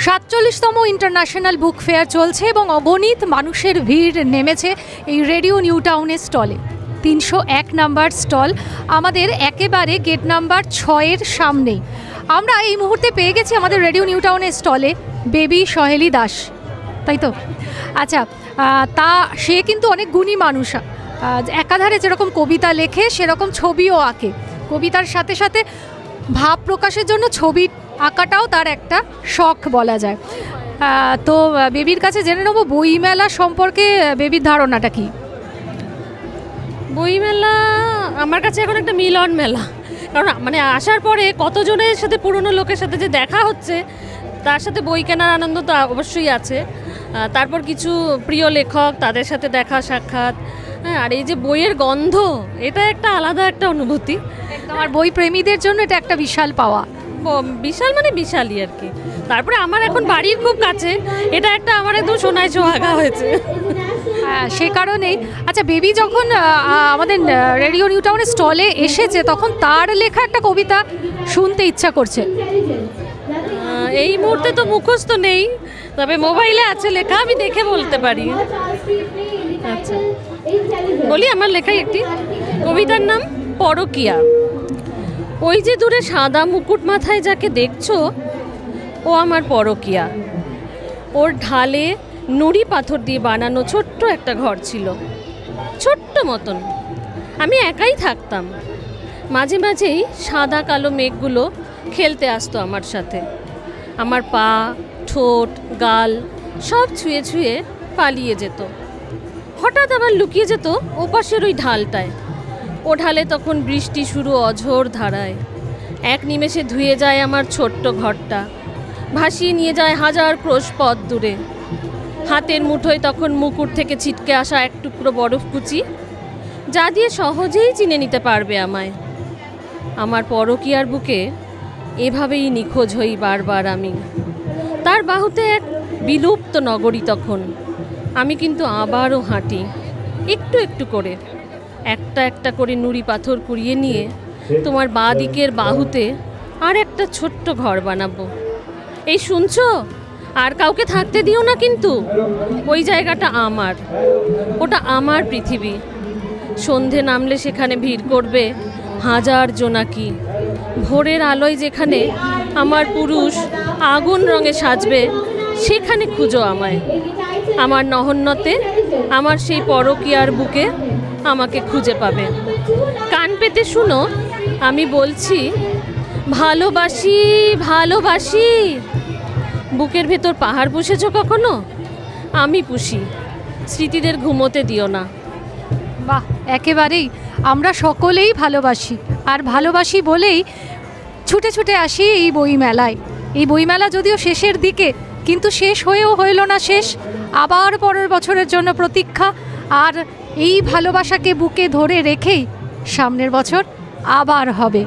47তম international book fair চলছে এবং অগণিত মানুষের ভিড় নেমেছে এই রেডিও নিউ টাউনের স্টলে। 301 নাম্বার স্টল আমাদের একেবারে গেট নাম্বার 6-এর সামনেই। আমরা এই মুহূর্তে পেয়ে গেছি আমাদের রেডিও নিউ টাউনের স্টলে বেবি সহেলি দাস, তাই তো? আচ্ছা, তা সে কিন্তু অনেক গুণী মানুষ। একাধারে যেরকম কবিতা লেখে সেরকম ছবিও আঁকে। কবিতার সাথে সাথে ভাব প্রকাশের জন্য ছবি আঁকাটাও তার একটা শখ বলা যায়। তো বেবির কাছে জেনে নেব বইমেলা সম্পর্কে বেবির ধারণাটা কি। বইমেলা আমার কাছে এখন একটা মিলন মেলা, কারণ মানে আসার পরে কতজনের সাথে পুরনো লোকের সাথে যে দেখা হচ্ছে, তার সাথে বই কেনার আনন্দ তো অবশ্যই আছে। তারপর কিছু প্রিয় লেখক, তাদের সাথে দেখা সাক্ষাৎ, আর এই যে বইয়ের গন্ধ, এটা একটা আলাদা একটা অনুভূতি। আমার বই প্রেমীদের জন্য এটা একটা বিশাল পাওয়া। বিশাল মানে বিশালই আর কি। তারপরে আমার এখন বাড়ির খুব কাছে, এটা একটা আমার একদম সোনায় সোহাগা হয়েছে। সে কারণেই। আচ্ছা, বেবি যখন আমাদের রেডিও নিউ টাউনের স্টলে এসেছে তখন তার লেখা একটা কবিতা শুনতে ইচ্ছা করছে। এই মুহূর্তে তো মুখস্থ নেই, তবে মোবাইলে আছে লেখা, আমি দেখে বলতে পারি। আচ্ছা বলি, আমার লেখাই একটি কবিতার নাম পরকিয়া। ওই যে দূরে সাদা মুকুট মাথায় যাকে দেখছো, ও আমার পরকিয়া। ওর ঢালে নুড়ি পাথর দিয়ে বানানো ছোট্ট একটা ঘর ছিল, ছোট্ট মতন। আমি একাই থাকতাম। মাঝে মাঝেই সাদা কালো মেঘগুলো খেলতে আসতো আমার সাথে। আমার পা, ঠোঁট, গাল সব ছুঁয়ে ছুঁয়ে পালিয়ে যেত। হঠাৎ আবার লুকিয়ে যেত ওপাশের ওই ঢালটায়। ও ঢালে তখন বৃষ্টি শুরু অঝোর ধারায়। এক নিমেষে ধুয়ে যায় আমার ছোট্ট ঘরটা, ভাসিয়ে নিয়ে যায় হাজার ক্রোশ পথ দূরে। হাতের মুঠোয় তখন মুকুট থেকে ছিটকে আসা এক টুকরো বরফ কুচি, যা দিয়ে সহজেই চিনে নিতে পারবে আমায়। আমার পরকীয়ার বুকে এভাবেই নিখোঁজ হই বারবার আমি। তার বাহুতে এক বিলুপ্ত নগরী তখন। আমি কিন্তু আবারও হাঁটি একটু একটু করে, একটা একটা করে নুড়ি পাথর কুড়িয়ে নিয়ে তোমার বাঁ দিকের বাহুতে আর একটা ছোট্ট ঘর বানাবো। এই শুনছো? আর কাউকে থাকতে দিও না কিন্তু। ওই জায়গাটা আমার, ওটা আমার পৃথিবী। সন্ধে নামলে সেখানে ভিড় করবে হাজার জোনাকি। ভোরের আলোয় যেখানে আমার পুরুষ আগুন রঙে সাজবে, সেখানে খুঁজো আমায়। আমার নহন্যতে, আমার সেই পরকীয়ার বুকে আমাকে খুঁজে পাবে। কান পেতে শুনো, আমি বলছি ভালোবাসি ভালোবাসি। বুকের ভেতর পাহাড় পুষেছ কখনো? আমি পুষি। স্মৃতিদের ঘুমোতে দিও না। বাহ, একেবারেই। আমরা সকলেই ভালোবাসি, আর ভালোবাসি বলেই ছুটে ছুটে আসি এই বইমেলায়। এই বইমেলা যদিও শেষের দিকে, কিন্তু শেষ হয়েও হইল না শেষ। আবার পরের বছরের জন্য প্রতীক্ষা, আর এই ভালোবাসাকে বুকে ধরে রেখেই সামনের বছর আবার হবে।